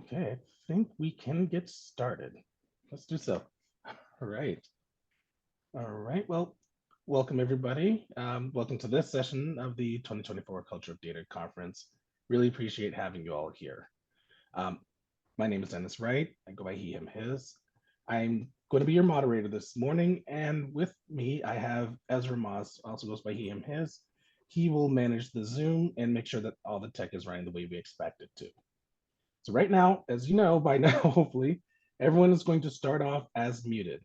Okay, I think we can get started. Let's do so. All right. All right. Well, welcome everybody. Welcome to this session of the 2024 Culture of Data Conference. Really appreciate having you all here. Um, my name is Dennis Wright. I go by he, him, his. I'm going to be your moderator this morning, and with me, I have Ezra Moss, also goes by he, him, his. He will manage the Zoom and make sure that all the tech is running the way we expect it to. So right now, as you know by now, hopefully, everyone is going to start off as muted.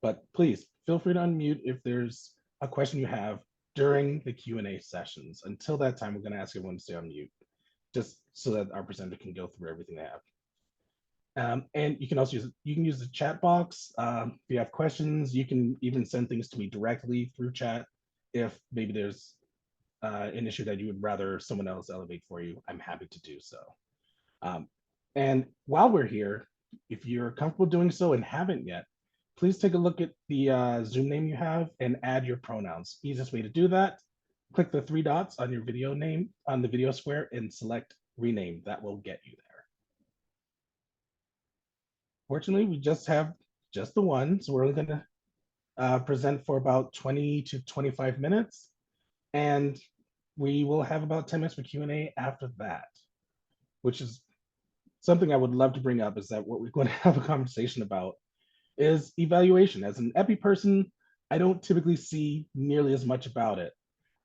But please feel free to unmute if there's a question you have during the Q&A sessions. Until that time, we're going to ask everyone to stay on mute, just so that our presenter can go through everything they have. And you can also use the chat box. If you have questions, you can even send things to me directly through chat. If maybe there's an issue that you would rather someone else elevate for you, I'm happy to do so. And while we're here, if you're comfortable doing so and haven't yet, please take a look at the Zoom name you have and add your pronouns. Easiest way to do that, click the three dots on your video name on the video square and select rename. That will get you there. Fortunately, we just have just the one, so we're only going to present for about 20 to 25 minutes, and we will have about 10 minutes for Q&A after that, which is something I would love to bring up, is that what we're going to have a conversation about is evaluation. As an epi person, I don't typically see nearly as much about it.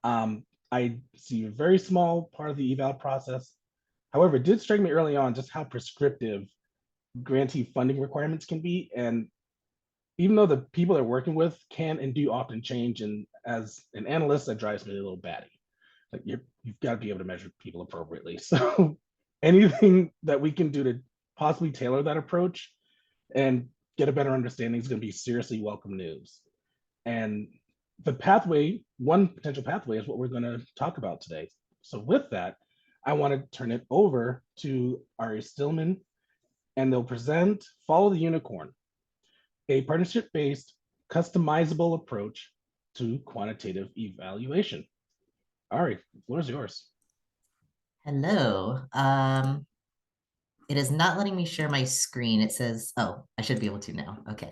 I see a very small part of the eval process. However, it did strike me early on just how prescriptive grantee funding requirements can be. And even though the people they're working with can and do often change, and as an analyst, that drives me a little batty. Like you've got to be able to measure people appropriately. So anything that we can do to possibly tailor that approach and get a better understanding is going to be seriously welcome news. And the pathway, one potential pathway, is what we're going to talk about today. So with that, I want to turn it over to Ari Stillman, and they'll present Follow the Unicorn, a partnership-based customizable approach to quantitative evaluation. Ari, the floor is yours. Hello. It is not letting me share my screen. It says, oh, I should be able to now. Okay.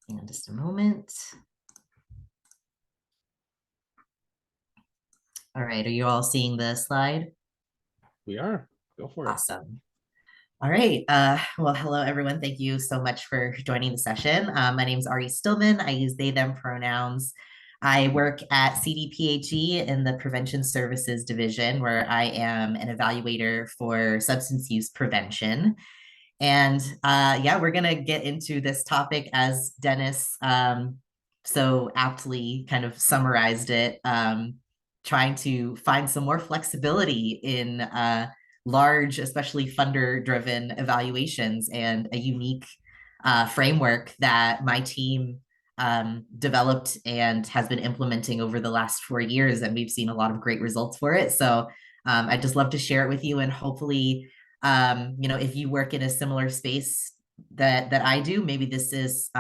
Hang on just a moment. All right. Are you all seeing the slide? We are. Go for it. Awesome. All right. Well, hello, everyone. Thank you so much for joining the session. My name is Ari Stillman. I use they, them pronouns. I work at CDPHE in the Prevention Services Division, where I am an evaluator for substance use prevention. And yeah, we're going to get into this topic as Dennis so aptly kind of summarized it, trying to find some more flexibility in large, especially funder-driven evaluations, and a unique framework that my team developed and has been implementing over the last 4 years. And we've seen a lot of great results for it. So I'd just love to share it with you, and hopefully if you work in a similar space that I do, maybe this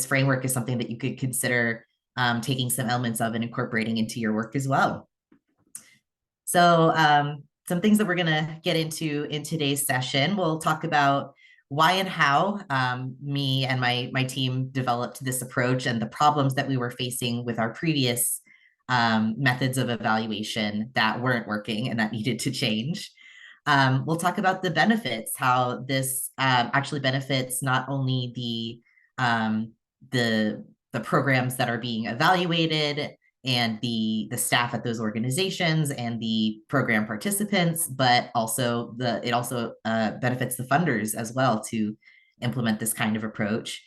framework is something that you could consider taking some elements of and incorporating into your work as well. So some things that we're going to get into in today's session, we'll talk about why and how me and my team developed this approach and the problems that we were facing with our previous methods of evaluation that weren't working and that needed to change. We'll talk about the benefits, how this actually benefits not only the programs that are being evaluated and the staff at those organizations and the program participants, but also it also benefits the funders as well to implement this kind of approach.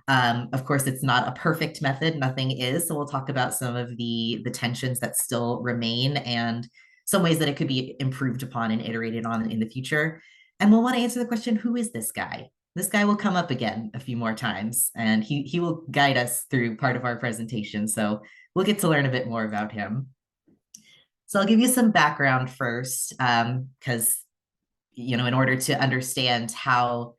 Of course, it's not a perfect method. Nothing is. So we'll talk about some of the tensions that still remain and some ways that it could be improved upon and iterated on in the future. And we'll want to answer the question, who is this guy? This guy will come up again a few more times, and he will guide us through part of our presentation. So we'll get to learn a bit more about him. So I'll give you some background first, because in order to understand how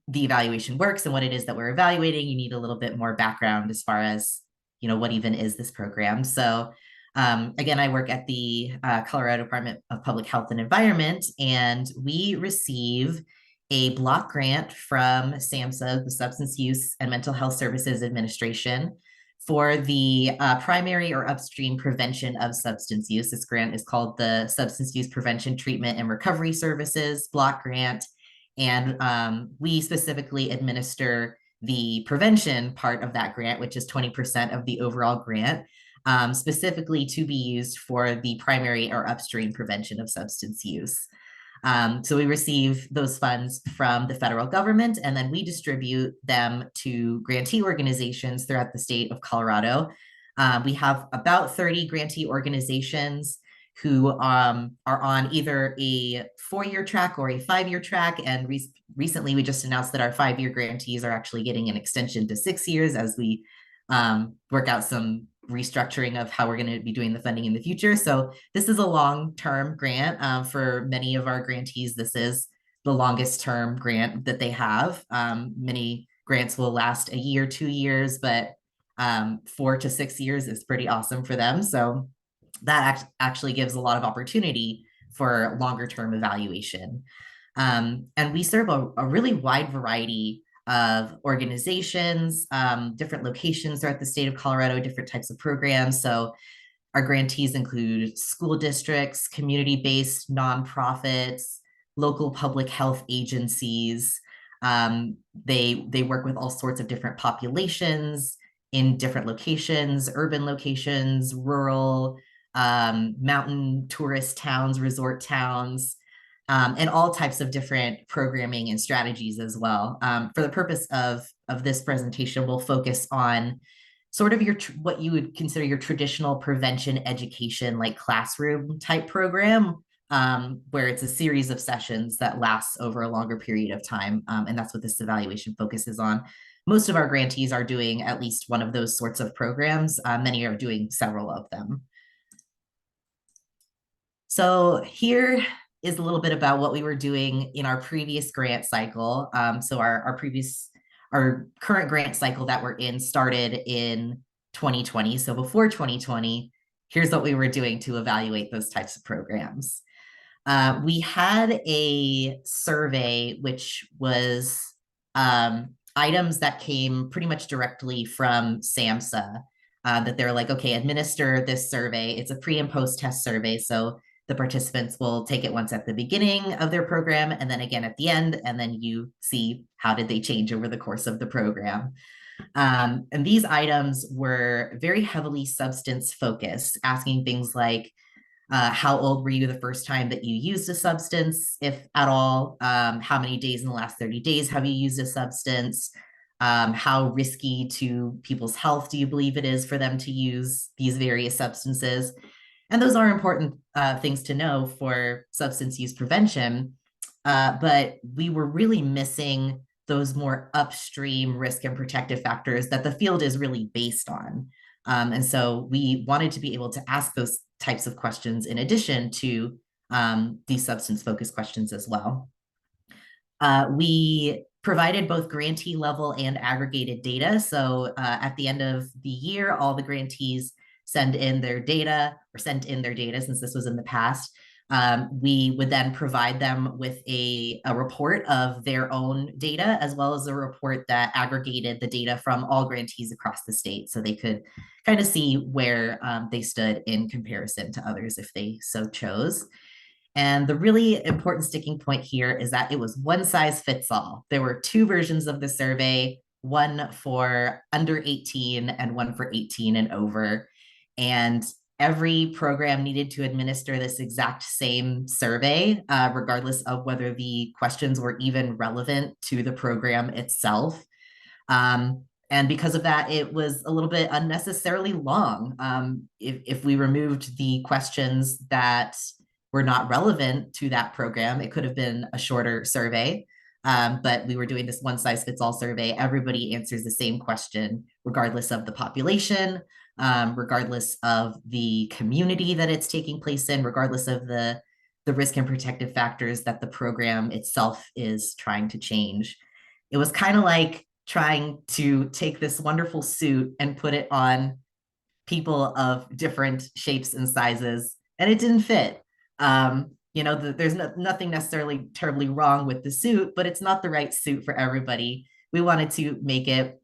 the evaluation works and what it is that we're evaluating, you need a little bit more background as far as what even is this program. So Again, I work at the Colorado Department of Public Health and Environment, and we receive a block grant from SAMHSA, the Substance Use and Mental Health Services Administration, for the primary or upstream prevention of substance use. This grant is called the Substance Use Prevention, Treatment, and Recovery Services Block Grant. And we specifically administer the prevention part of that grant, which is 20% of the overall grant, specifically to be used for the primary or upstream prevention of substance use. So we receive those funds from the federal government, and then we distribute them to grantee organizations throughout the state of Colorado. We have about 30 grantee organizations who are on either a 4-year track or a 5-year track. And recently we just announced that our 5-year grantees are actually getting an extension to 6 years as we work out some restructuring of how we're going to be doing the funding in the future. So this is a long-term grant. For many of our grantees, this is the longest term grant that they have. Many grants will last a year, 2 years, but 4 to 6 years is pretty awesome for them. So that actually gives a lot of opportunity for longer term evaluation. And we serve a really wide variety of organizations, different locations throughout the state of Colorado, different types of programs. So our grantees include school districts, community-based nonprofits, local public health agencies. They work with all sorts of different populations in different locations, urban locations, rural, mountain tourist towns, resort towns, and all types of different programming and strategies as well. For the purpose of this presentation, we'll focus on sort of what you would consider your traditional prevention education, like classroom type program, where it's a series of sessions that lasts over a longer period of time. And that's what this evaluation focuses on. Most of our grantees are doing at least one of those sorts of programs. Many are doing several of them. So here is a little bit about what we were doing in our previous grant cycle. So our current grant cycle that we're in started in 2020. So before 2020, here's what we were doing to evaluate those types of programs. We had a survey, which was items that came pretty much directly from SAMHSA, that they're like, okay, administer this survey. It's a pre and post test survey. So the participants will take it once at the beginning of their program and then again at the end, and then you see how did they change over the course of the program. And these items were very heavily substance focused, asking things like, how old were you the first time that you used a substance, if at all? How many days in the last 30 days have you used a substance? How risky to people's health do you believe it is for them to use these various substances? And those are important things to know for substance use prevention. But we were really missing those more upstream risk and protective factors that the field is really based on. And so we wanted to be able to ask those types of questions in addition to these substance focused questions as well. We provided both grantee level and aggregated data. So at the end of the year, all the grantees sent in their data since this was in the past. We would then provide them with a report of their own data, as well as a report that aggregated the data from all grantees across the state, so they could kind of see where they stood in comparison to others if they so chose. And the really important sticking point here is that it was one size fits all. There were 2 versions of the survey, one for under 18 and one for 18 and over. And every program needed to administer this exact same survey, regardless of whether the questions were even relevant to the program itself. And because of that, it was a little bit unnecessarily long. If we removed the questions that were not relevant to that program, it could have been a shorter survey. But we were doing this one size fits all survey. Everybody answers the same question, regardless of the population, regardless of the community that it's taking place in, regardless of the risk and protective factors that the program itself is trying to change. It was kind of like trying to take this wonderful suit and put it on people of different shapes and sizes, and it didn't fit. There's nothing necessarily terribly wrong with the suit, but it's not the right suit for everybody. We wanted to make it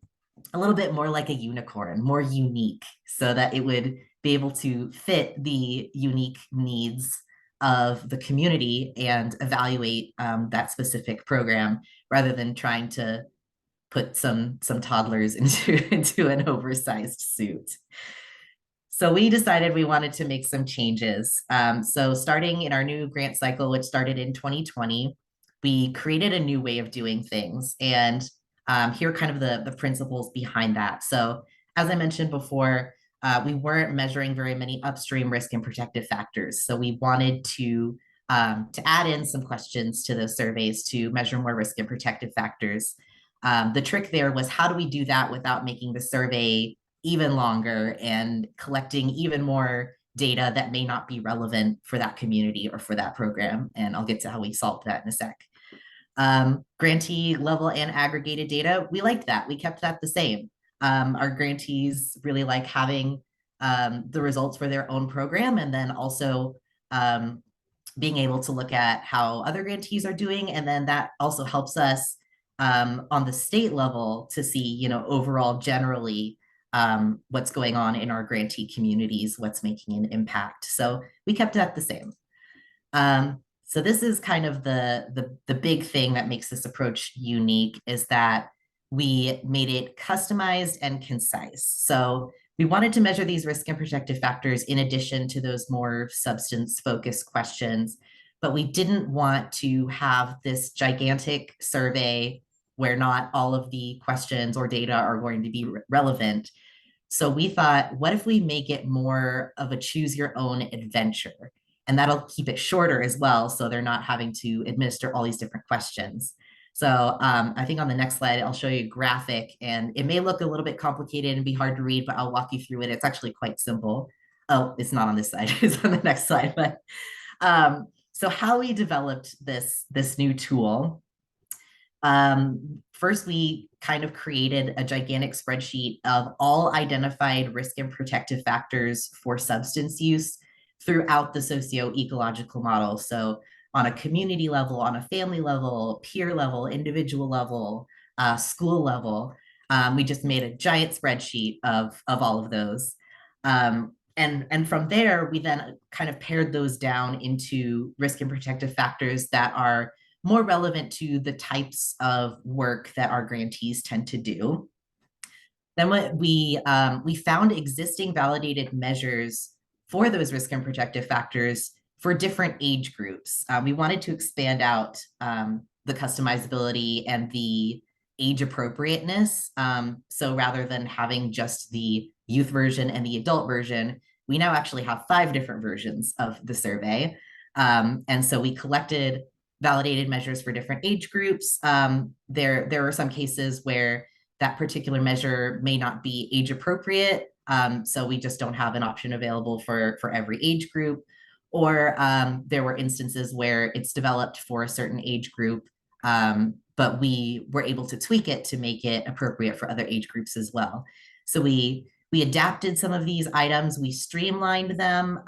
a little bit more like a unicorn, more unique, so that it would be able to fit the unique needs of the community and evaluate that specific program rather than trying to put some toddlers into an oversized suit. So we decided we wanted to make some changes. So starting in our new grant cycle, which started in 2020, we created a new way of doing things. And here are kind of the principles behind that. So as I mentioned before, we weren't measuring very many upstream risk and protective factors. So we wanted to add in some questions to those surveys to measure more risk and protective factors. The trick there was, how do we do that without making the survey even longer and collecting even more data that may not be relevant for that community or for that program? And I'll get to how we solved that in a sec. Grantee level and aggregated data, we liked that. We kept that the same. Our grantees really like having the results for their own program, and then also being able to look at how other grantees are doing. And then that also helps us on the state level to see, overall generally what's going on in our grantee communities, what's making an impact. So we kept that the same. So this is kind of the big thing that makes this approach unique, is that we made it customized and concise. So we wanted to measure these risk and protective factors in addition to those more substance-focused questions, but we didn't want to have this gigantic survey where not all of the questions or data are going to be relevant. So we thought, what if we make it more of a choose your own adventure? And that'll keep it shorter as well, so they're not having to administer all these different questions. So I think on the next slide, I'll show you a graphic, and it may look a little bit complicated and be hard to read, but I'll walk you through it. It's actually quite simple. Oh, it's not on this slide, it's on the next slide. But so how we developed this new tool. First, we kind of created a gigantic spreadsheet of all identified risk and protective factors for substance use throughout the socio-ecological model. So on a community level, on a family level, peer level, individual level, school level, we just made a giant spreadsheet of all of those. And from there, we then kind of pared those down into risk and protective factors that are more relevant to the types of work that our grantees tend to do. Then what we found existing validated measures for those risk and protective factors for different age groups. We wanted to expand out the customizability and the age appropriateness. So rather than having just the youth version and the adult version, we now actually have 5 different versions of the survey. And so we collected validated measures for different age groups. There are some cases where that particular measure may not be age appropriate. So we just don't have an option available for every age group. Or there were instances where it's developed for a certain age group, but we were able to tweak it to make it appropriate for other age groups as well. So we adapted some of these items, we streamlined them.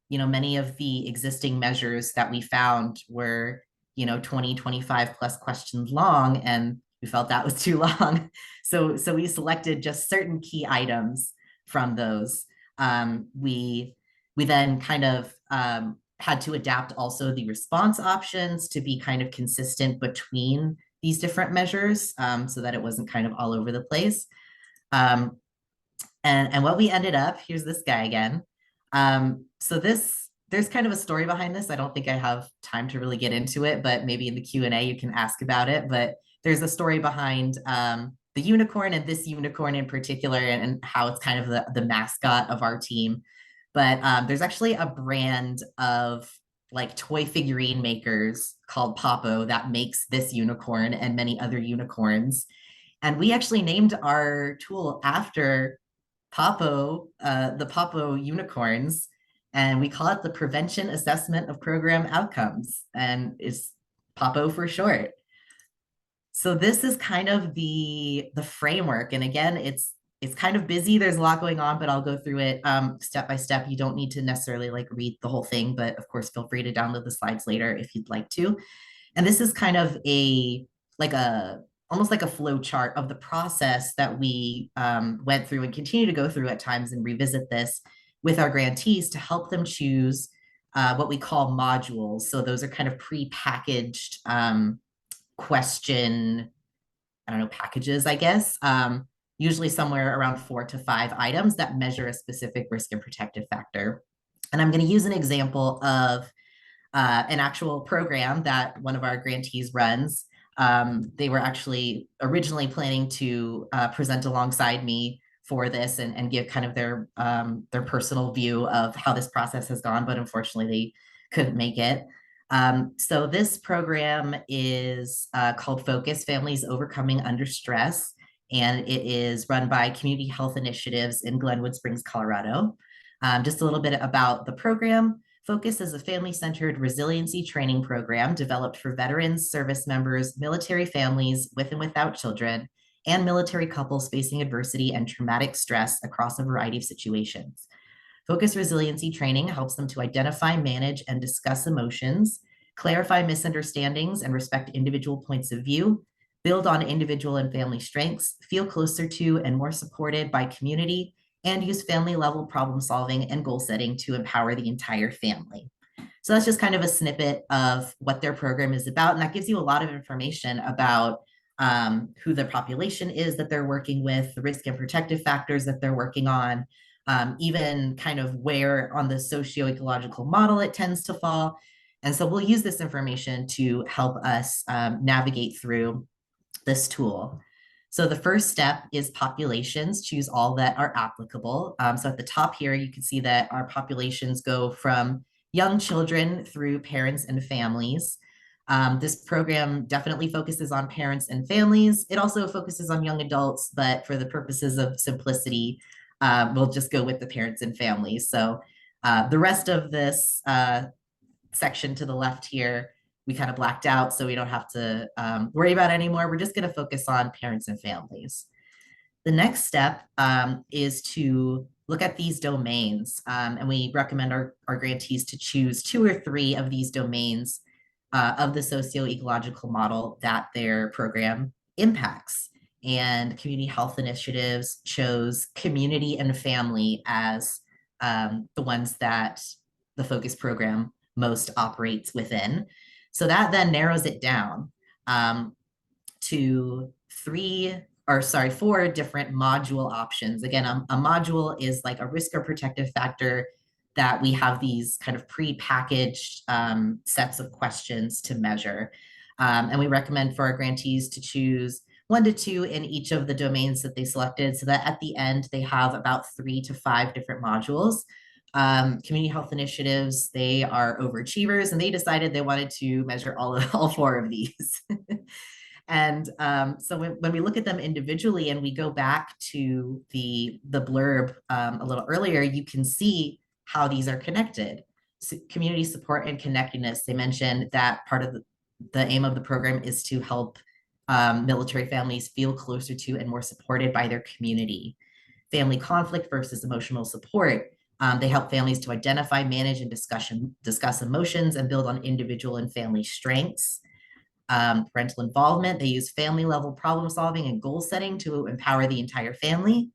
Many of the existing measures that we found were 20, 25 plus questions long, and we felt that was too long. So we selected just certain key items from those. We then kind of had to adapt also the response options to be kind of consistent between these different measures, so that it wasn't kind of all over the place. And what we ended up, here's this guy again. So there's kind of a story behind this. I don't think I have time to really get into it, but maybe in the Q&A you can ask about it. But there's a story behind the unicorn, and this unicorn in particular, and how it's kind of the mascot of our team. But there's actually a brand of like toy figurine makers called PAPO that makes this unicorn and many other unicorns. And we actually named our tool after PAPO, the PAPO unicorns, and we call it the Prevention Assessment of Program Outcomes, and it's PAPO for short. So this is kind of the framework. And again, it's it's kind of busy. There's a lot going on, but I'll go through it step by step. You don't need to necessarily like read the whole thing, but of course, feel free to download the slides later if you'd like to. And this is kind of like a almost like a flow chart of the process that we went through and continue to go through at times and revisit this with our grantees to help them choose what we call modules. So those are kind of pre-packaged question, I don't know, packages, I guess. Usually somewhere around 4 to 5 items that measure a specific risk and protective factor. And I'm going to use an example of an actual program that one of our grantees runs. They were actually originally planning to present alongside me for this and give kind of their personal view of how this process has gone, but unfortunately they couldn't make it. So this program is called Focus Families Overcoming Under Stress, and it is run by Community Health Initiatives in Glenwood Springs, Colorado. Just a little bit about the program. Focus is a family-centered resiliency training program developed for veterans, service members, military families with and without children, and military couples facing adversity and traumatic stress across a variety of situations. Focus resiliency training helps them to identify, manage, and discuss emotions, clarify misunderstandings, and respect individual points of view, build on individual and family strengths, feel closer to and more supported by community, and use family level problem solving and goal setting to empower the entire family. So that's just kind of a snippet of what their program is about. And that gives you a lot of information about who the population is that they're working with, the risk and protective factors that they're working on, even kind of where on the socio-ecological model it tends to fall. And so we'll use this information to help us navigate through this tool. So the first step is populations, choose all that are applicable. So at the top here, you can see that our populations go from young children through parents and families. This program definitely focuses on parents and families. It also focuses on young adults, but for the purposes of simplicity, we'll just go with the parents and families. So the rest of this section to the left here, we kind of blacked out, so we don't have to worry about it anymore. We're just going to focus on parents and families. The next step is to look at these domains, and we recommend our grantees to choose 2 or 3 of these domains of the socio-ecological model that their program impacts. And Community Health Initiatives chose community and family as the ones that the Focus program most operates within. So that then narrows it down to 4 different module options. Again, a module is like a risk or protective factor that we have these kind of pre-packaged sets of questions to measure. And we recommend for our grantees to choose 1 to 2 in each of the domains that they selected, so that at the end they have about 3 to 5 different modules. Community health initiatives, they are overachievers, and they decided they wanted to measure all 4 of these. And so when we look at them individually and we go back to the blurb a little earlier, you can see how these are connected. So community support and connectedness, they mentioned that part of the aim of the program is to help military families feel closer to and more supported by their community. Family conflict versus emotional support. They help families to identify, manage, and discuss emotions and build on individual and family strengths. Parental involvement, they use family level problem solving and goal setting to empower the entire family.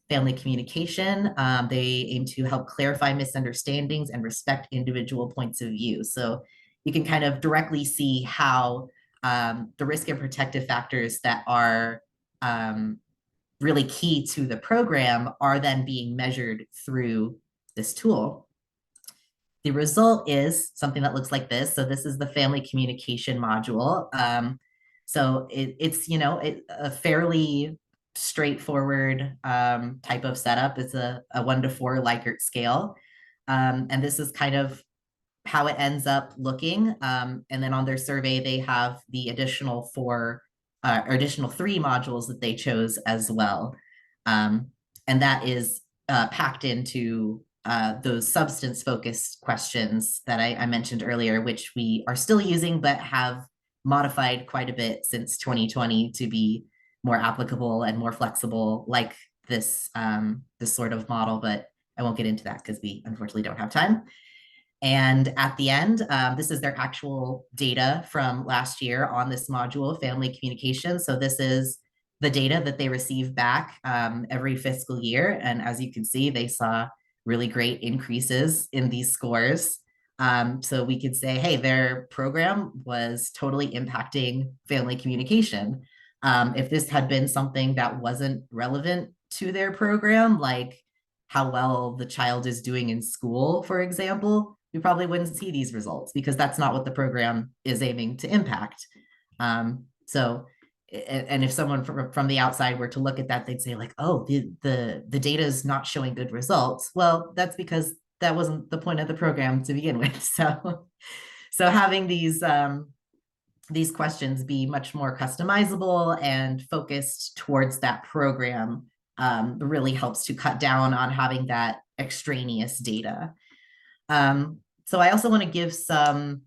Family communication, they aim to help clarify misunderstandings and respect individual points of view. So you can kind of directly see how the risk and protective factors that are really key to the program are then being measured through this tool. The result is something that looks like this. So this is the family communication module. So it's, a fairly straightforward type of setup. It's a 1 to 4 Likert scale. And this is kind of how it ends up looking. And then on their survey, they have the additional 3 modules that they chose as well. And that is packed into those substance focused questions that I mentioned earlier, which we are still using, but have modified quite a bit since 2020 to be more applicable and more flexible, like this sort of model, but I won't get into that because we unfortunately don't have time. And at the end, this is their actual data from last year on this module, family communication. So this is the data that they receive back every fiscal year. And as you can see, they saw really great increases in these scores. So we could say, hey, their program was totally impacting family communication. If this had been something that wasn't relevant to their program, like how well the child is doing in school, for example, we probably wouldn't see these results because that's not what the program is aiming to impact. So, and if someone from the outside were to look at that, they'd say like, oh, the data is not showing good results. Well, that's because that wasn't the point of the program to begin with. So having these questions be much more customizable and focused towards that program really helps to cut down on having that extraneous data. So I also want to give some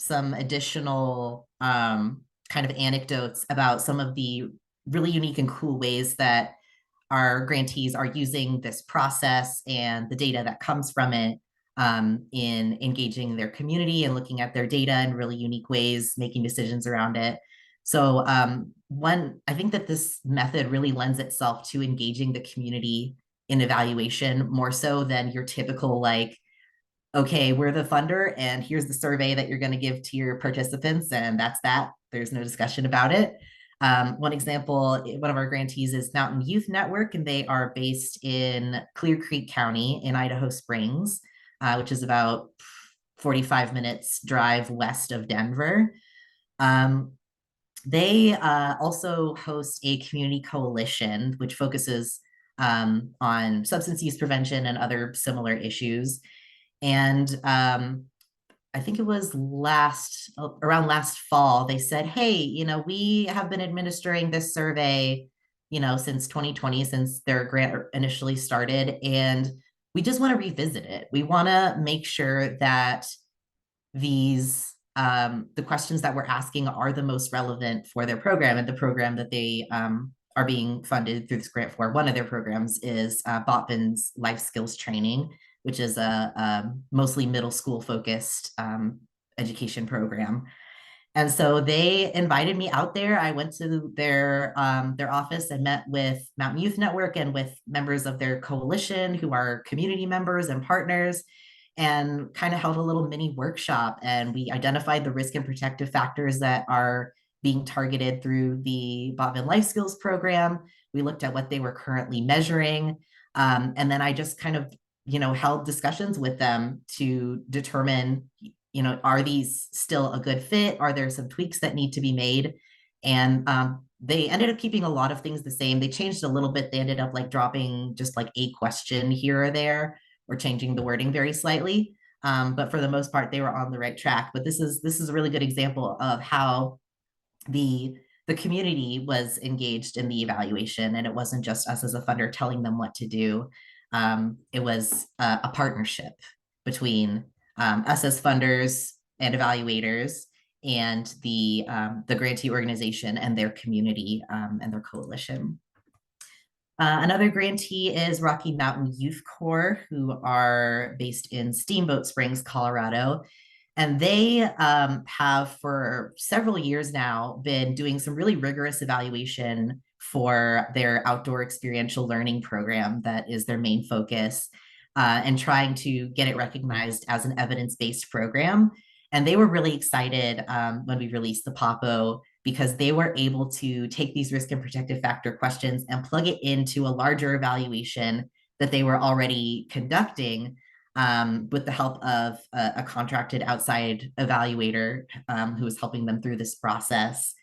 additional kind of anecdotes about some of the really unique and cool ways that our grantees are using this process and the data that comes from it in engaging their community and looking at their data in really unique ways, making decisions around it. So I think that this method really lends itself to engaging the community in evaluation more so than your typical like, okay, we're the funder and here's the survey that you're going to give to your participants and that's that. There's no discussion about it. One example, one of our grantees is Mountain Youth Network, and they are based in Clear Creek County in Idaho Springs, which is about 45 minutes drive west of Denver. They also host a community coalition, which focuses on substance use prevention and other similar issues. And I think it was around last fall, they said, hey, we have been administering this survey, since 2020, since their grant initially started. And we just want to revisit it. We want to make sure that the questions that we're asking are the most relevant for their program and the program that they are being funded through this grant for. One of their programs is Botvin's Life Skills Training, which is a mostly middle school focused education program. And so they invited me out there. I went to their office and met with Mountain Youth Network and with members of their coalition who are community members and partners, and kind of held a little mini workshop. And we identified the risk and protective factors that are being targeted through the Botvin Life Skills program. We looked at what they were currently measuring. And then I just kind of, held discussions with them to determine, are these still a good fit? Are there some tweaks that need to be made? And they ended up keeping a lot of things the same. They changed a little bit. They ended up like dropping just like a question here or there, or changing the wording very slightly. But for the most part, they were on the right track. But this is a really good example of how the community was engaged in the evaluation, and it wasn't just us as a funder telling them what to do. It was a partnership between us as funders and evaluators and the grantee organization and their community and their coalition. Another grantee is Rocky Mountain Youth Corps, who are based in Steamboat Springs, Colorado. And they have for several years now been doing some really rigorous evaluation for their outdoor experiential learning program that is their main focus, and trying to get it recognized as an evidence-based program. And they were really excited when we released the PAPO, because they were able to take these risk and protective factor questions and plug it into a larger evaluation that they were already conducting with the help of a contracted outside evaluator who was helping them through this process.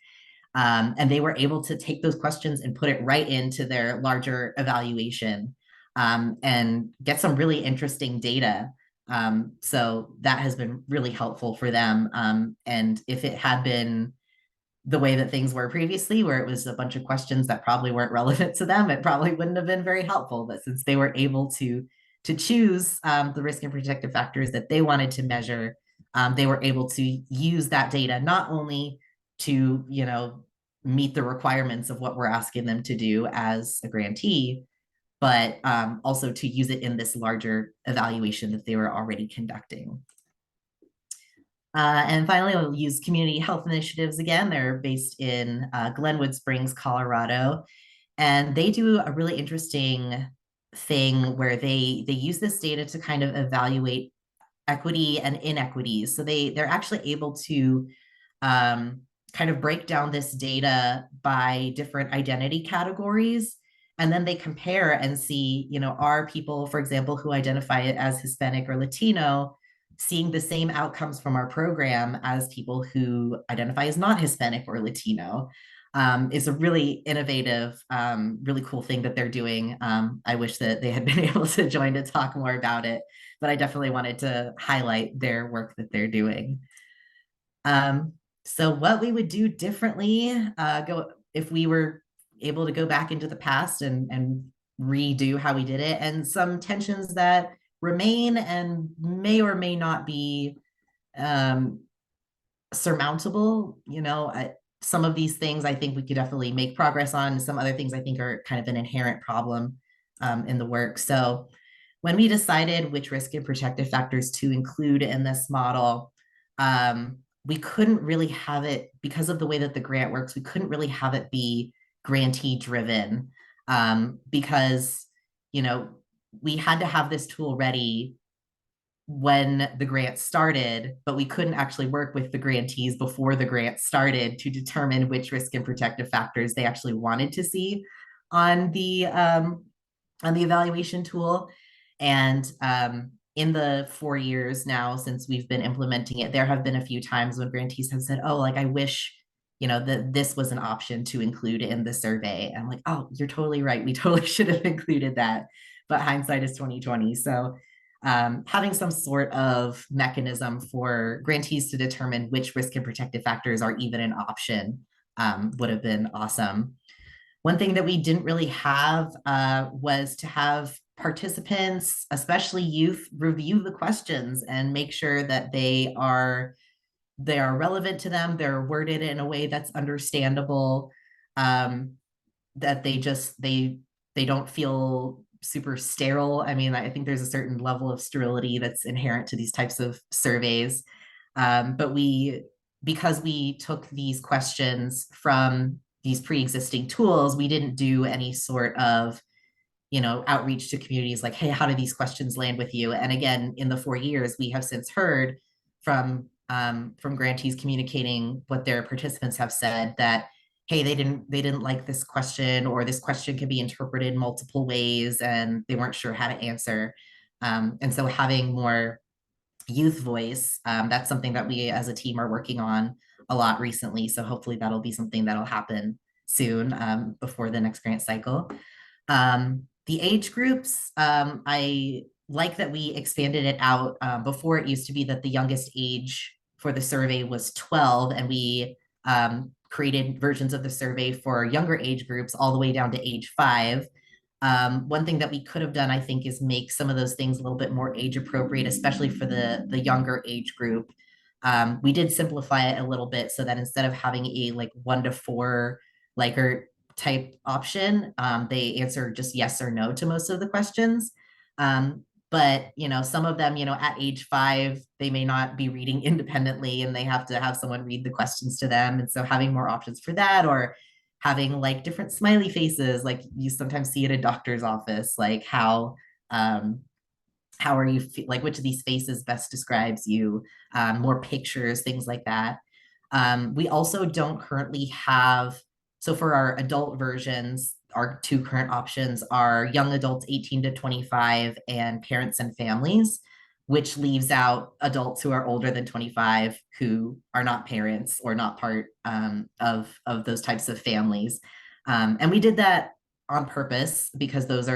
And they were able to take those questions and put it right into their larger evaluation and get some really interesting data. So that has been really helpful for them. And if it had been the way that things were previously, where it was a bunch of questions that probably weren't relevant to them, it probably wouldn't have been very helpful. But since they were able to choose the risk and protective factors that they wanted to measure, they were able to use that data not only to meet the requirements of what we're asking them to do as a grantee, but also to use it in this larger evaluation that they were already conducting. And finally, we'll use community health initiatives again. They're based in Glenwood Springs, Colorado. And they do a really interesting thing where they use this data to kind of evaluate equity and inequities. So they're actually able to kind of break down this data by different identity categories. And then they compare and see, are people, for example, who identify as Hispanic or Latino seeing the same outcomes from our program as people who identify as not Hispanic or Latino? Is a really innovative, really cool thing that they're doing. I wish that they had been able to join to talk more about it, but I definitely wanted to highlight their work that they're doing. So what we would do differently, go if we were able to go back into the past and redo how we did it, and some tensions that remain and may or may not be surmountable. Some of these things I think we could definitely make progress on. Some other things I think are kind of an inherent problem in the work. So when we decided which risk and protective factors to include in this model, we couldn't really have it, because of the way that the grant works, we couldn't really have it be grantee driven, because we had to have this tool ready when the grant started, but we couldn't actually work with the grantees before the grant started to determine which risk and protective factors they actually wanted to see on the evaluation tool. And in the 4 years now since we've been implementing it, there have been a few times when grantees have said, "Oh, like I wish, that this was an option to include in the survey." And I'm like, "Oh, you're totally right. We totally should have included that." But hindsight is 2020. So having some sort of mechanism for grantees to determine which risk and protective factors are even an option would have been awesome. One thing that we didn't really have was to have participants, especially youth, review the questions and make sure that they are relevant to them. They're worded in a way that's understandable, that they don't feel super sterile. I mean, I think there's a certain level of sterility that's inherent to these types of surveys. But because we took these questions from these pre-existing tools, we didn't do any sort of outreach to communities like, "Hey, how do these questions land with you?" And again, in the 4 years, we have since heard from grantees communicating what their participants have said, that, hey, they didn't like this question, or this question can be interpreted multiple ways and they weren't sure how to answer. And so having more youth voice, that's something that we as a team are working on a lot recently. So hopefully that'll be something that'll happen soon, before the next grant cycle. The age groups, I like that we expanded it out. Before, it used to be that the youngest age for the survey was 12, and we created versions of the survey for younger age groups all the way down to age 5. One thing that we could have done, I think, is make some of those things a little bit more age appropriate, especially for the younger age group. We did simplify it a little bit so that instead of having a like 1 to 4 Likert type option, they answer just yes or no to most of the questions. But some of them, at age 5, they may not be reading independently, and they have to have someone read the questions to them. And so having more options for that, or having like different smiley faces, like you sometimes see at a doctor's office, like how are you like, which of these faces best describes you, more pictures, things like that. We also don't currently have, so for our adult versions, our 2 current options are young adults 18 to 25 and parents and families, which leaves out adults who are older than 25 who are not parents or not part of those types of families. And we did that on purpose because those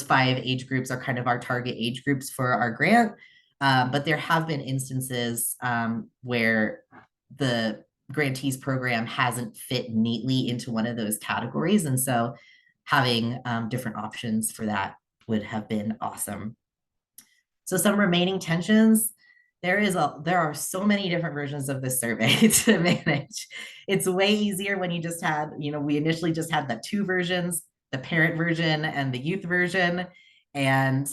5 age groups are kind of our target age groups for our grant. But there have been instances where the grantees program hasn't fit neatly into one of those categories. And so having different options for that would have been awesome. So some remaining tensions, there are so many different versions of this survey to manage. It's way easier when you just had, we initially just had the 2 versions. the parent version and the youth version. And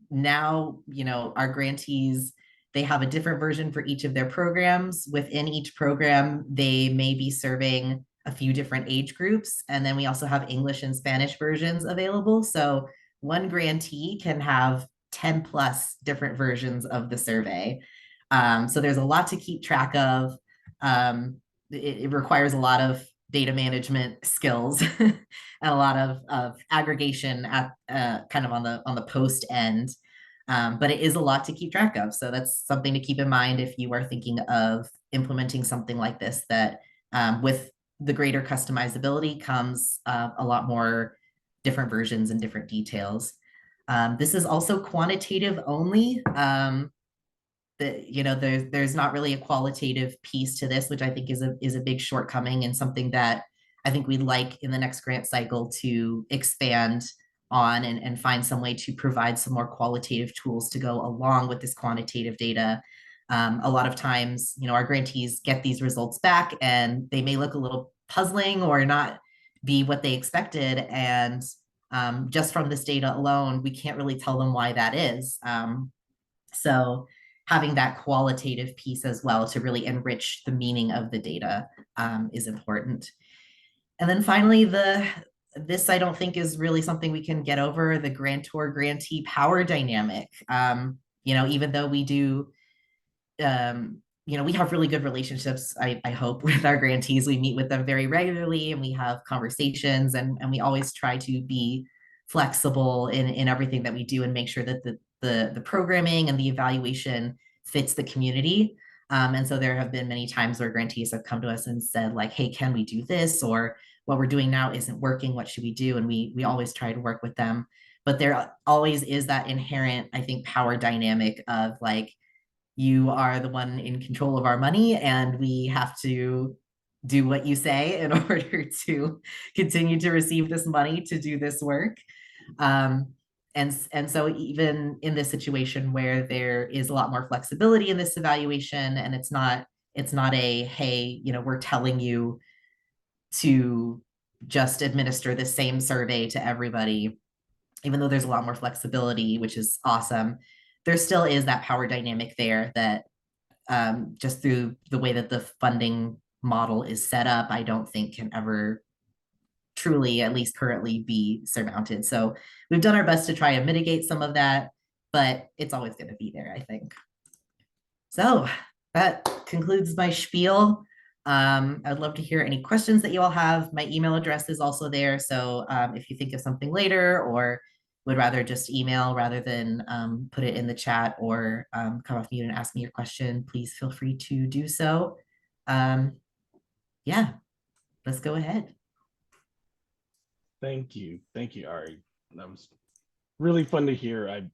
now, our grantees, they have a different version for each of their programs. Within each program, they may be serving a few different age groups. And then we also have English and Spanish versions available. So one grantee can have 10 plus different versions of the survey. So there's a lot to keep track of. It requires a lot of data management skills and a lot of aggregation at kind of on the post end. But it is a lot to keep track of. So that's something to keep in mind if you are thinking of implementing something like this, that with the greater customizability comes a lot more different versions and different details. This is also quantitative only. There's not really a qualitative piece to this, which I think is a big shortcoming, and something that I think we'd like in the next grant cycle to expand on, and find some way to provide some more qualitative tools to go along with this quantitative data. A lot of times, our grantees get these results back and they may look a little puzzling or not be what they expected. And just from this data alone, we can't really tell them why that is. So having that qualitative piece as well to really enrich the meaning of the data is important. And then finally, this I don't think is really something we can get over, the grantor grantee power dynamic. Even though we do, we have really good relationships, I hope, with our grantees. We meet with them very regularly and we have conversations, and we always try to be flexible in everything that we do and make sure that the programming and the evaluation fits the community. And so there have been many times where grantees have come to us and said, like, hey, can we do this? Or what we're doing now isn't working. What should we do? And we always try to work with them. But there always is that inherent, I think, power dynamic of like, you are the one in control of our money, and we have to do what you say in order to continue to receive this money to do this work. And so even in this situation where there is a lot more flexibility in this evaluation, and it's not a, hey, we're telling you to just administer the same survey to everybody, even though there's a lot more flexibility, which is awesome, there still is that power dynamic there that just through the way that the funding model is set up, I don't think can ever truly, at least currently, be surmounted. So we've done our best to try and mitigate some of that, but it's always going to be there, I think. So that concludes my spiel. I'd love to hear any questions that you all have. My email address is also there. So if you think of something later or would rather just email rather than put it in the chat or come off mute and ask me your question, please feel free to do so. Yeah, let's go ahead. Thank you, Ari. That was really fun to hear.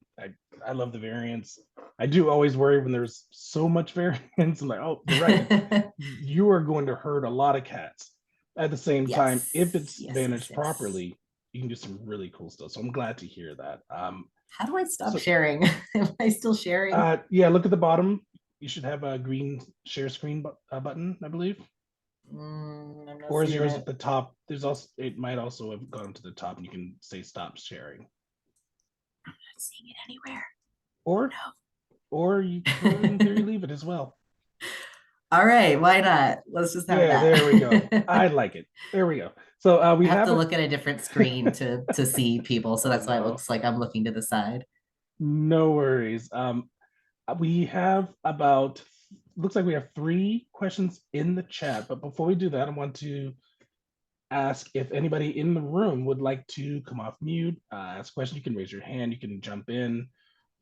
I love the variance. I do always worry when there's so much variance. I'm like, oh, you're right. You are going to hurt a lot of cats. At the same time, if it's managed properly, you can do some really cool stuff. So I'm glad to hear that. How do I stop sharing? Am I still sharing? Yeah, look at the bottom. You should have a green share screen button, I believe. Or is yours at the top? There's also, it might also have gone to the top and you can say stop sharing. I'm not seeing it anywhere. Or no. Or you could in theory leave it as well. All right, why not? Let's just have that. There we go. I like it. There we go. So we have to look at a different screen to see people. So that's why it looks like I'm looking to the side. No worries. We have about, looks like we have 3 questions in the chat. But before we do that, I want to ask if anybody in the room would like to come off mute, ask a question. You can raise your hand, you can jump in.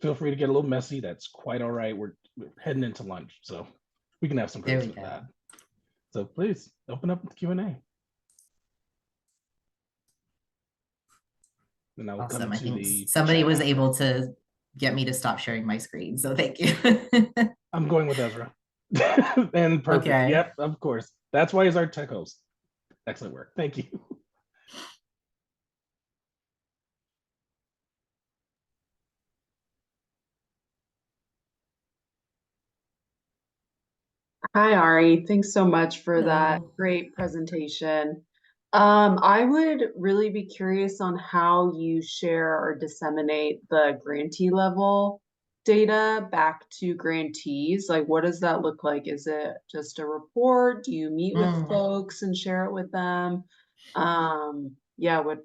Feel free to get a little messy. That's quite all right. We're heading into lunch, so we can have some grace with that. So please open up the Q&A. And I will awesome. come I to think the somebody was able to get me to stop sharing my screen, so thank you. I'm going with Ezra. And perfect. Okay. Yep, of course. That's why he's our tech host. Excellent work. Thank you. Hi, Ari. Thanks so much for that great presentation. I would really be curious on how you share or disseminate the grantee level data back to grantees. Like, what does that look like? Is it just a report? Do you meet with Mm. folks and share it with them? Yeah, would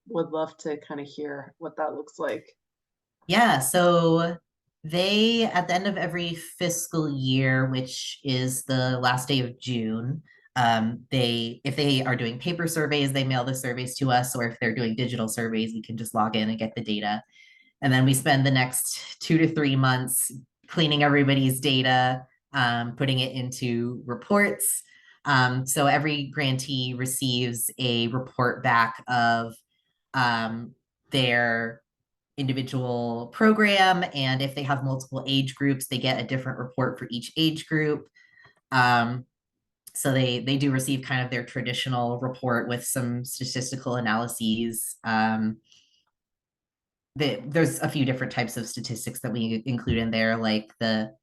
love to kind of hear what that looks like. Yeah, so they, at the end of every fiscal year, which is the last day of June, if they are doing paper surveys, they mail the surveys to us, or if they're doing digital surveys, we can just log in and get the data. And then we spend the next 2 to 3 months cleaning everybody's data, putting it into reports. So every grantee receives a report back of their individual program. And if they have multiple age groups, they get a different report for each age group. Um, so they do receive kind of their traditional report with some statistical analyses. There's a few different types of statistics that we include in there, like the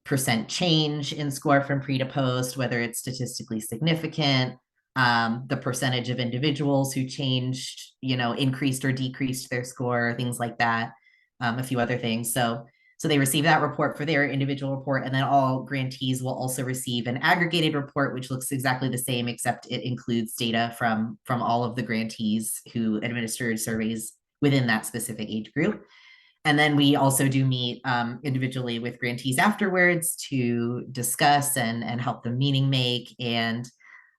percent change in score from pre to post, whether it's statistically significant, the percentage of individuals who changed, increased or decreased their score, things like that, a few other things. So they receive that report for their individual report, and then all grantees will also receive an aggregated report, which looks exactly the same, except it includes data from all of the grantees who administered surveys within that specific age group. And then we also do meet individually with grantees afterwards to discuss and help them meaning make. And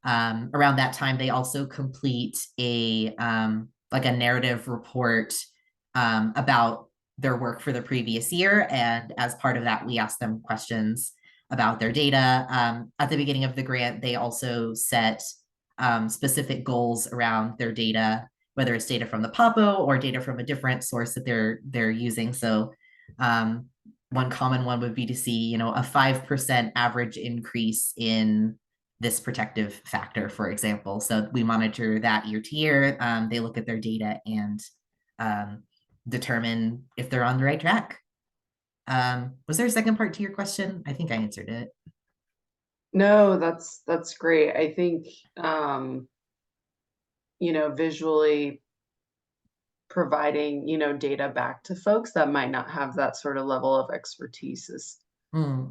around that time, they also complete like a narrative report about their work for the previous year. And as part of that, we ask them questions about their data. At the beginning of the grant, they also set specific goals around their data, whether it's data from the PAPO or data from a different source that they're using. So one common one would be to see, a 5% average increase in this protective factor, for example. So we monitor that year to year. They look at their data and determine if they're on the right track. Was there a second part to your question? I think I answered it. No, that's great. I think visually providing, data back to folks that might not have that sort of level of expertise is Hmm.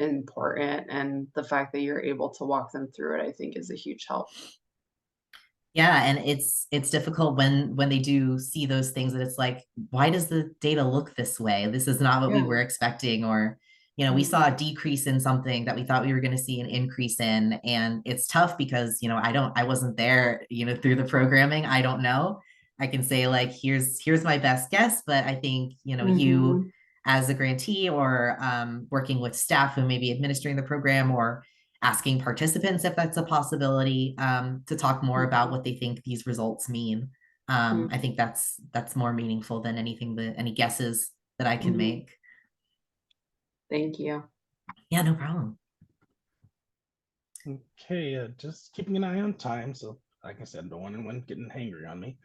important. And the fact that you're able to walk them through it, I think, is a huge help. Yeah, and it's difficult when they do see those things that it's like, why does the data look this way? This is not what we Yeah. were expecting, or we saw a decrease in something that we thought we were going to see an increase in, and it's tough because I wasn't there, through the programming. I don't know. I can say like, here's my best guess, but I think you Mm-hmm. as a grantee or working with staff who may be administering the program or asking participants if that's a possibility, to talk more about what they think these results mean. I think that's more meaningful than any guesses that I can Mm-hmm. make. Thank you. Yeah, no problem. Okay, just keeping an eye on time. So, like I said, don't want anyone getting hangry on me.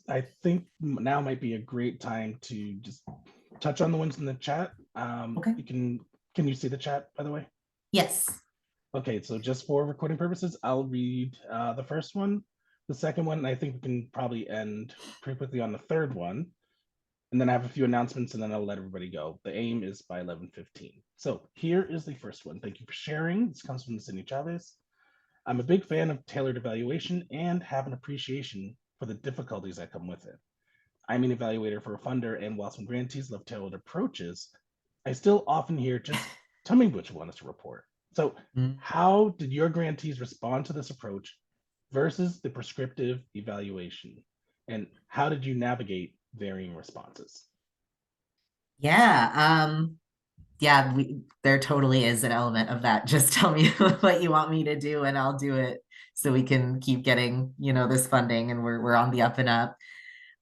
I think now might be a great time to just touch on the ones in the chat. Okay. Can you see the chat, by the way? Yes. Okay, so just for recording purposes, I'll read the first one, the second one, and I think we can probably end pretty quickly on the third one. And then I have a few announcements, and then I'll let everybody go. The aim is by 11:15. So here is the first one. Thank you for sharing. This comes from Cindy Chavez. I'm a big fan of tailored evaluation and have an appreciation for the difficulties that come with it. I'm an evaluator for a funder, and while some grantees love tailored approaches, I still often hear, just tell me what you want us to report. So, Mm. how did your grantees respond to this approach versus the prescriptive evaluation? And how did you navigate varying responses? Yeah. Yeah, there totally is an element of that. Just tell me what you want me to do and I'll do it so we can keep getting, this funding and we're on the up and up.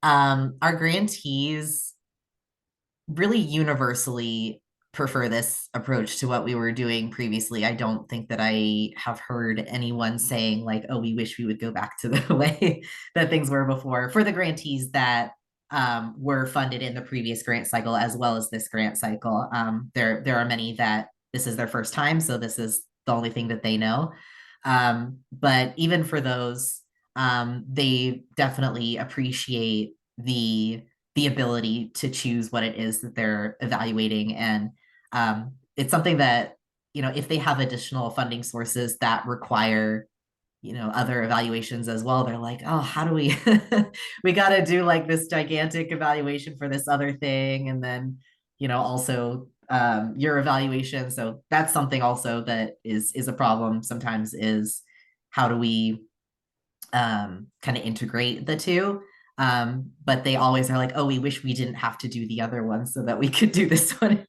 Our grantees really universally prefer this approach to what we were doing previously. I don't think that I have heard anyone saying like, "Oh, we wish we would go back to the way that things were before." For the grantees that were funded in the previous grant cycle as well as this grant cycle, there are many that this is their first time, so this is the only thing that they know. But even for those, they definitely appreciate the ability to choose what it is that they're evaluating. And it's something that, if they have additional funding sources that require other evaluations as well, they're like, oh, how do we we got to do like this gigantic evaluation for this other thing, and then also your evaluation. So that's something also that is a problem sometimes, is how do we kind of integrate the two. But they always are like, oh, we wish we didn't have to do the other one so that we could do this one.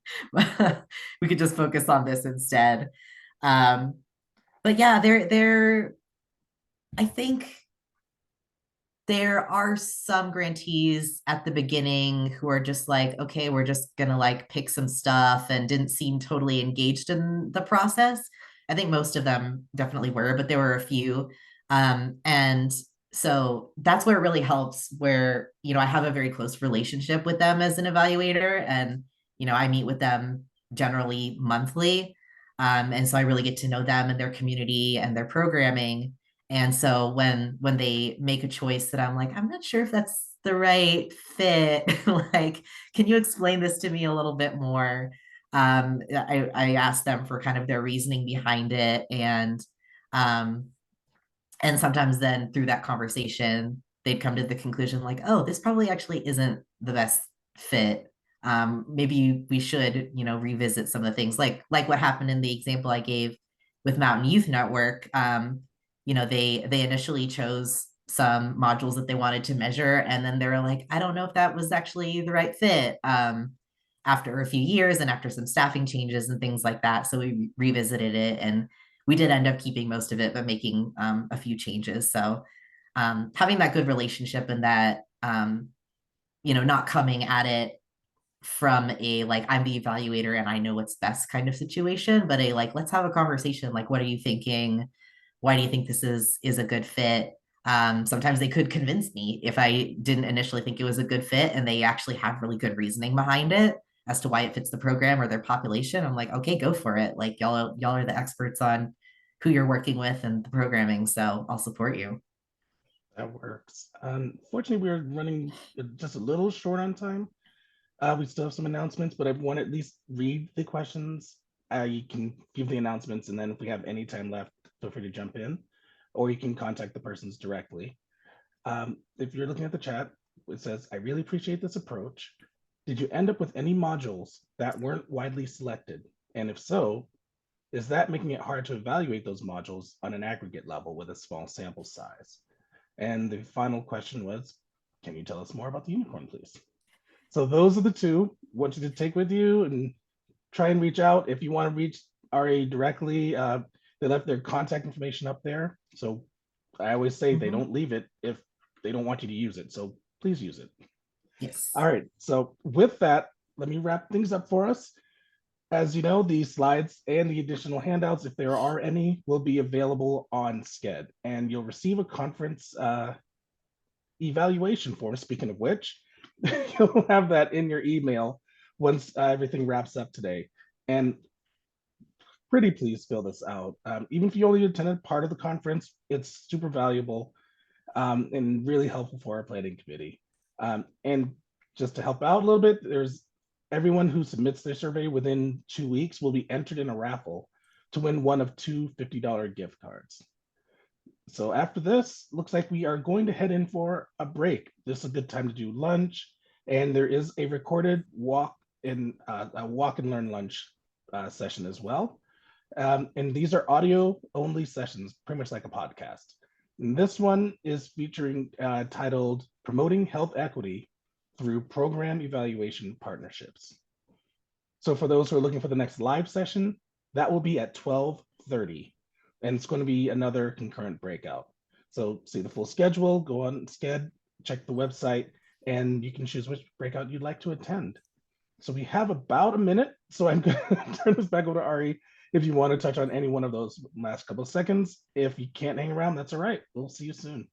We could just focus on this instead. But yeah, I think there are some grantees at the beginning who are just like, okay, we're just gonna like pick some stuff, and didn't seem totally engaged in the process. I think most of them definitely were, but there were a few. And so that's where it really helps, where, I have a very close relationship with them as an evaluator, and, I meet with them generally monthly. And so I really get to know them and their community and their programming. And so when they make a choice that I'm like, I'm not sure if that's the right fit, like, can you explain this to me a little bit more? I asked them for kind of their reasoning behind it. Um, and sometimes then through that conversation, they'd come to the conclusion like, oh, this probably actually isn't the best fit. Maybe we should, revisit some of the things, like what happened in the example I gave with Mountain Youth Network. They initially chose some modules that they wanted to measure, and then they were like, I don't know if that was actually the right fit. After a few years and after some staffing changes and things like that, so we revisited it, and we did end up keeping most of it, but making a few changes. So having that good relationship, and that not coming at it from a like, I'm the evaluator and I know what's best kind of situation, but a like, let's have a conversation. Like, what are you thinking? Why do you think this is a good fit? Sometimes they could convince me if I didn't initially think it was a good fit, and they actually have really good reasoning behind it as to why it fits the program or their population. I'm like, okay, go for it. Like, y'all are the experts on who you're working with and the programming, so I'll support you. That works. Unfortunately, we're running just a little short on time. We still have some announcements, but I want to at least read the questions. You can give the announcements, and then if we have any time left, feel free to jump in, or you can contact the persons directly. If you're looking at the chat, it says, I really appreciate this approach. Did you end up with any modules that weren't widely selected? And if so, is that making it hard to evaluate those modules on an aggregate level with a small sample size? And the final question was, can you tell us more about the unicorn, please? So those are the two. I want you to take with you and try and reach out. If you want to reach RA directly, they left their contact information up there. So I always say they don't leave it if they don't want you to use it. So please use it. Yes. All right. So with that, let me wrap things up for us. As you know, the slides and the additional handouts, if there are any, will be available on Sched, and you'll receive a conference evaluation form. Speaking of which, you'll have that in your email once everything wraps up today. And pretty please fill this out. Even if you only attended part of the conference, it's super valuable and really helpful for our planning committee. And just to help out a little bit, there's everyone who submits their survey within 2 weeks will be entered in a raffle to win one of two $50 gift cards. So after this, looks like we are going to head in for a break. This is a good time to do lunch, and there is a recorded walk and learn lunch session as well. And these are audio only sessions, pretty much like a podcast. And this one is featuring titled Promoting Health Equity Through Program Evaluation Partnerships. So for those who are looking for the next live session, that will be at 12:30. And it's going to be another concurrent breakout. So see the full schedule, go on Sched, check the website, and you can choose which breakout you'd like to attend. So we have about a minute. So I'm going to turn this back over to Ari if you want to touch on any one of those last couple of seconds. If you can't hang around, that's all right. We'll see you soon.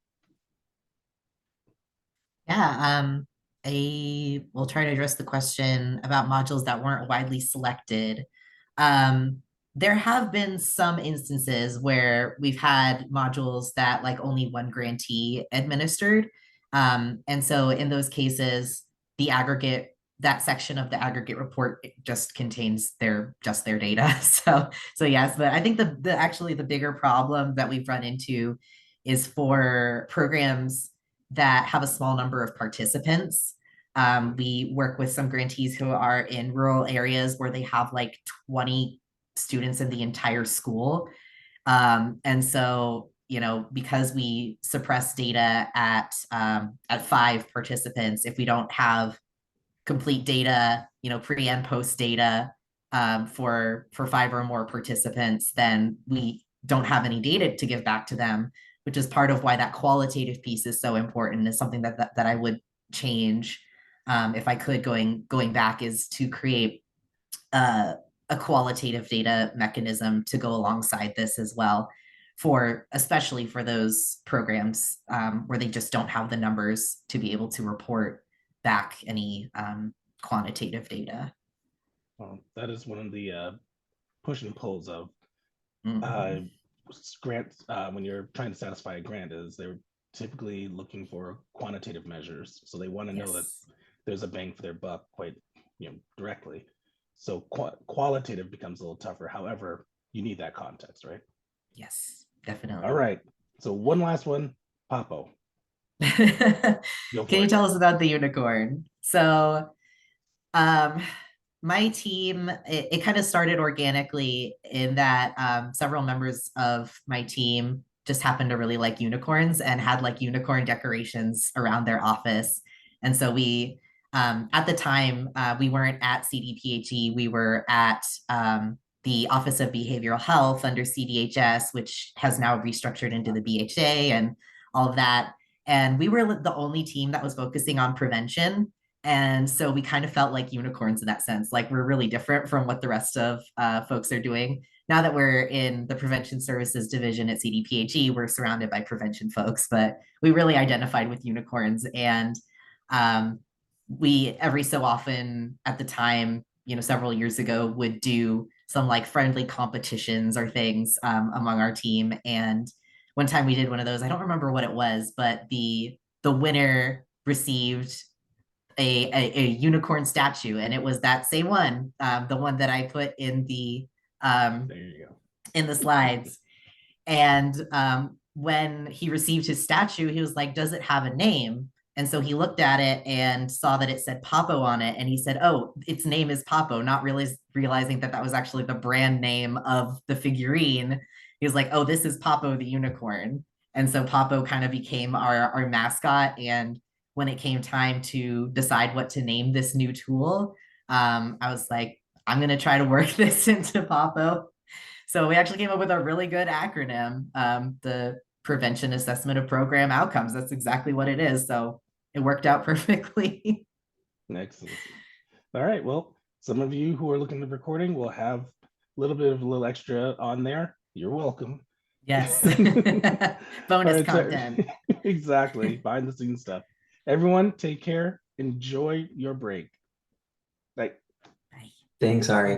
Yeah, I will try to address the question about modules that weren't widely selected. Um, there have been some instances where we've had modules that like only one grantee administered. And so in those cases, the aggregate, that section of the aggregate report just contains their data. So yes, but I think the actually the bigger problem that we've run into is for programs that have a small number of participants. We work with some grantees who are in rural areas where they have like 20 students in the entire school. And so, you know, because we suppress data at 5 participants, if we don't have complete data, you know, pre and post data for 5 or more participants, then we don't have any data to give back to them, which is part of why that qualitative piece is so important. Is something that I would change if I could going back, is to create a qualitative data mechanism to go alongside this as well, for especially for those programs where they just don't have the numbers to be able to report back any quantitative data. Well, that is one of the push and pulls of Mhm. grants when you're trying to satisfy a grant, is they're typically looking for quantitative measures. So they want to know that Yes. there's a bang for their buck quite, directly. So qualitative becomes a little tougher. However, you need that context, right? Yes, All definitely. right. So one last one, PAPO. Go Can for you it. tell us about the unicorn? So Um, my team, it kind of started organically in that several members of my team just happened to really like unicorns and had like unicorn decorations around their office. And so we, at the time, we weren't at CDPHE, we were at the Office of Behavioral Health under CDHS, which has now restructured into the BHA and all of that. And we were the only team that was focusing on prevention. And so we kind of felt like unicorns in that sense. Like we're really different from what the rest of folks are doing. Now that we're in the prevention services division at CDPHE, we're surrounded by prevention folks, but we really identified with unicorns. And we every so often at the time, you know, several years ago, would do some like friendly competitions or things among our team. And one time we did one of those, I don't remember what it was, but the winner received a unicorn statue, and it was that same one, the one that I put There you go. in the slides. And when he received his statue, he was like, "Does it have a name?" And so he looked at it and saw that it said PAPO on it, and he said, "Oh, its name is PAPO," not really realizing that that was actually the brand name of the figurine. He was like, "Oh, this is PAPO the unicorn." And so PAPO kind of became our mascot. And when it came time to decide what to name this new tool, I was like, I'm going to try to work this into PAPO. So we actually came up with a really good acronym, the Prevention Assessment of Program Outcomes. That's exactly what it is. So it worked out perfectly. Excellent. All right. Well, some of you who are looking at the recording will have a little extra on there. You're welcome. Yes. All Bonus right, so content. exactly, behind the scenes stuff. Everyone, take care. Enjoy your break. Bye. Bye. Thanks, Ari.